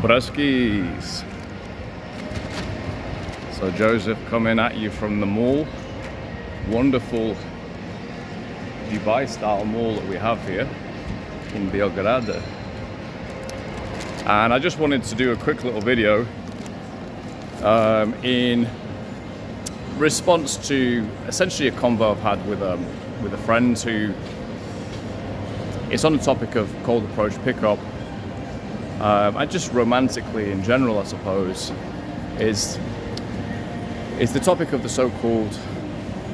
Bruskies. So Joseph coming at you from the mall. Wonderful Dubai style mall that we have here in Belgrade. And I just wanted to do a quick little video in response to essentially a convo I've had with a friend who, it's on the topic of cold approach pickup, and just romantically in general, I suppose, is the topic of the so-called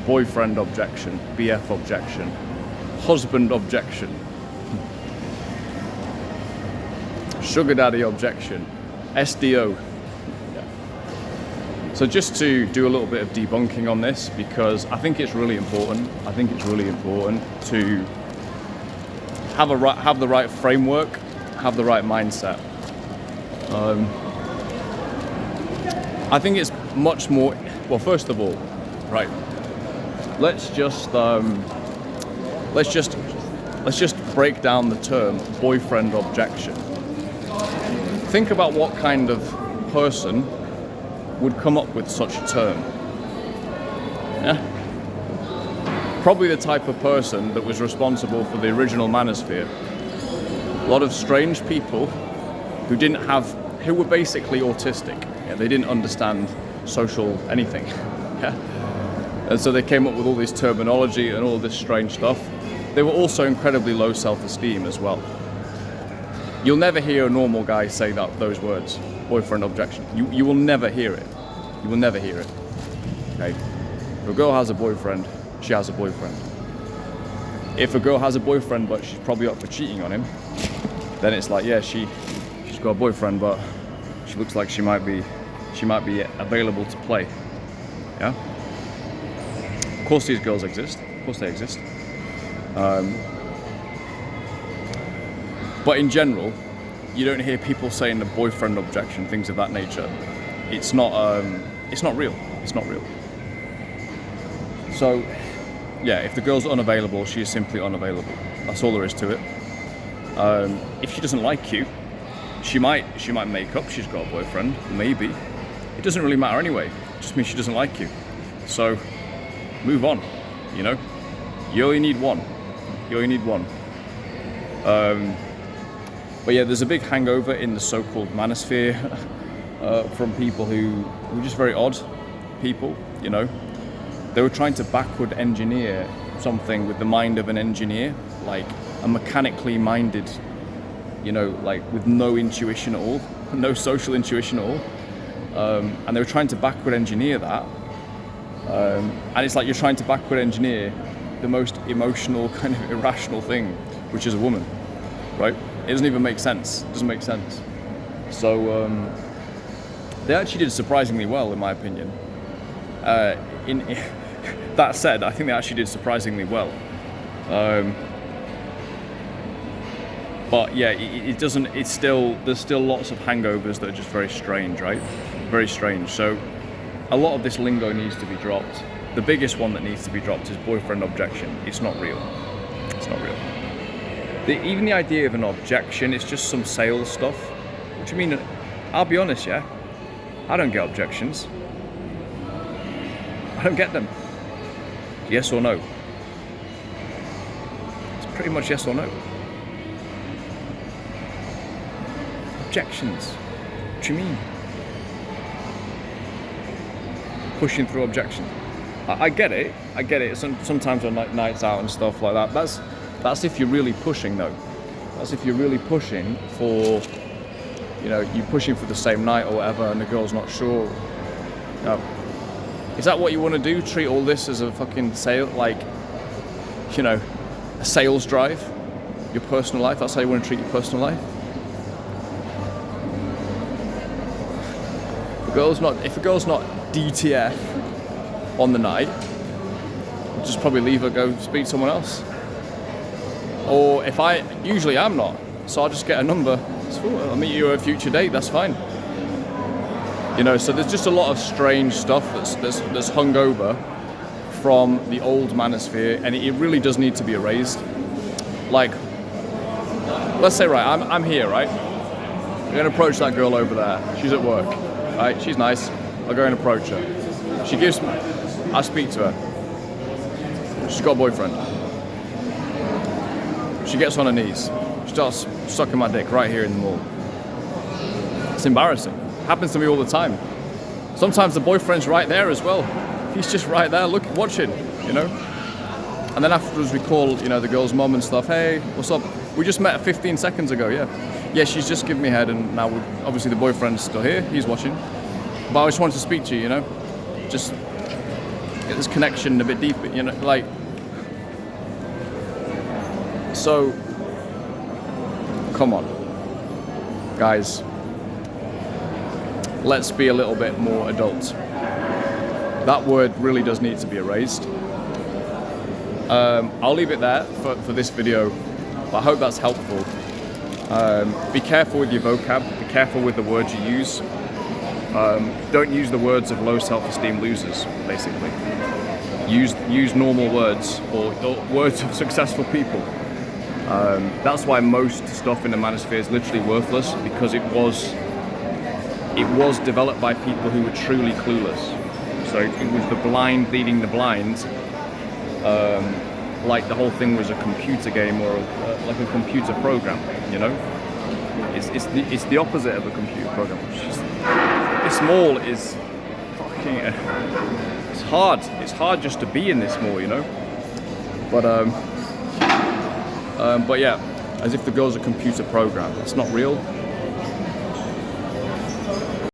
boyfriend objection, BF objection, husband objection, sugar daddy objection, SDO. So just to do a little bit of debunking on this, because I think it's really important. I think it's really important to have the right framework, have the right mindset. I think it's much more. Well, first of all, right. Let's just break down the term boyfriend objection. Think about what kind of person would come up with such a term. Yeah? Probably the type of person that was responsible for the original manosphere. A lot of strange people who were basically autistic. Yeah, they didn't understand social anything. Yeah? And so they came up with all this terminology and all this strange stuff. They were also incredibly low self-esteem as well. You'll never hear a normal guy say those words, boyfriend objection. You will never hear it. You will never hear it. Okay? If a girl has a boyfriend, she has a boyfriend. If a girl has a boyfriend but she's probably up for cheating on him, then it's like, yeah, she's got a boyfriend, but she looks like she might be available to play. Yeah? Of course these girls exist. Of course they exist. But in general, you don't hear people saying the boyfriend objection, things of that nature. It's not real. It's not real. So, yeah, if the girl's unavailable, she is simply unavailable. That's all there is to it. If she doesn't like you, she might make up she's got a boyfriend, maybe. It doesn't really matter anyway. It just means she doesn't like you. So, move on. You know, you only need one. You only need one. But yeah, there's a big hangover in the so-called manosphere from people who were just very odd people, you know. They were trying to backward engineer something with the mind of an engineer, like a mechanically minded, you know, like with no intuition at all, no social intuition at all. And they were trying to backward engineer that. And it's like you're trying to backward engineer the most emotional, kind of irrational thing, which is a woman, right? It doesn't even make sense. It doesn't make sense. So they actually did surprisingly well, in my opinion. That said, I think they actually did surprisingly well. But yeah, there's still lots of hangovers that are just very strange, right? Very strange. So a lot of this lingo needs to be dropped. The biggest one that needs to be dropped is boyfriend objection. It's not real. It's not real. Even the idea of an objection is just some sales stuff. What do you mean? I'll be honest, yeah? I don't get objections. I don't get them. Yes or no? It's pretty much yes or no. Objections. What do you mean? Pushing through objections. I get it. I get it. Sometimes on nights out and stuff like that. That's if you're really pushing, though. That's if you're really pushing for, you know, you're pushing for the same night or whatever, and the girl's not sure. No. Is that what you want to do? Treat all this as a fucking sale, like, you know, a sales drive? Your personal life? That's how you want to treat your personal life? If a girl's not DTF on the night, just probably leave her, go speak to someone else. Or usually I'm not, so I'll just get a number. I'll meet you at a future date, that's fine. You know, so there's just a lot of strange stuff that's hung over from the old manosphere, and it really does need to be erased. Like, let's say, right, I'm here, right? I'm gonna approach that girl over there. She's at work, right? She's nice. I'll go and approach her. She gives me, I speak to her. She's got a boyfriend. She gets on her knees. She starts sucking my dick right here in the mall. It's embarrassing. Happens to me all the time. Sometimes the boyfriend's right there as well. He's just right there, look, watching, you know? And then afterwards we call, you know, the girl's mom and stuff. Hey, what's up? We just met 15 seconds ago, yeah. Yeah, she's just given me head, and now obviously the boyfriend's still here. He's watching. But I just wanted to speak to you, you know? Just get this connection a bit deeper, you know? Like, so, come on, guys. Let's be a little bit more adult. That word really does need to be erased. I'll leave it there for this video, but I hope that's helpful. Be careful with your vocab, be careful with the words you use. Don't use the words of low self-esteem losers, basically. Use normal words or words of successful people. That's why most stuff in the manosphere is literally worthless, because it was developed by people who were truly clueless. So it was the blind leading the blind. Like the whole thing was a computer game or like a computer program, you know? It's the opposite of a computer program. This mall is fucking... It's hard. It's hard just to be in this mall, you know? But yeah, as if the girl's a computer program. It's not real.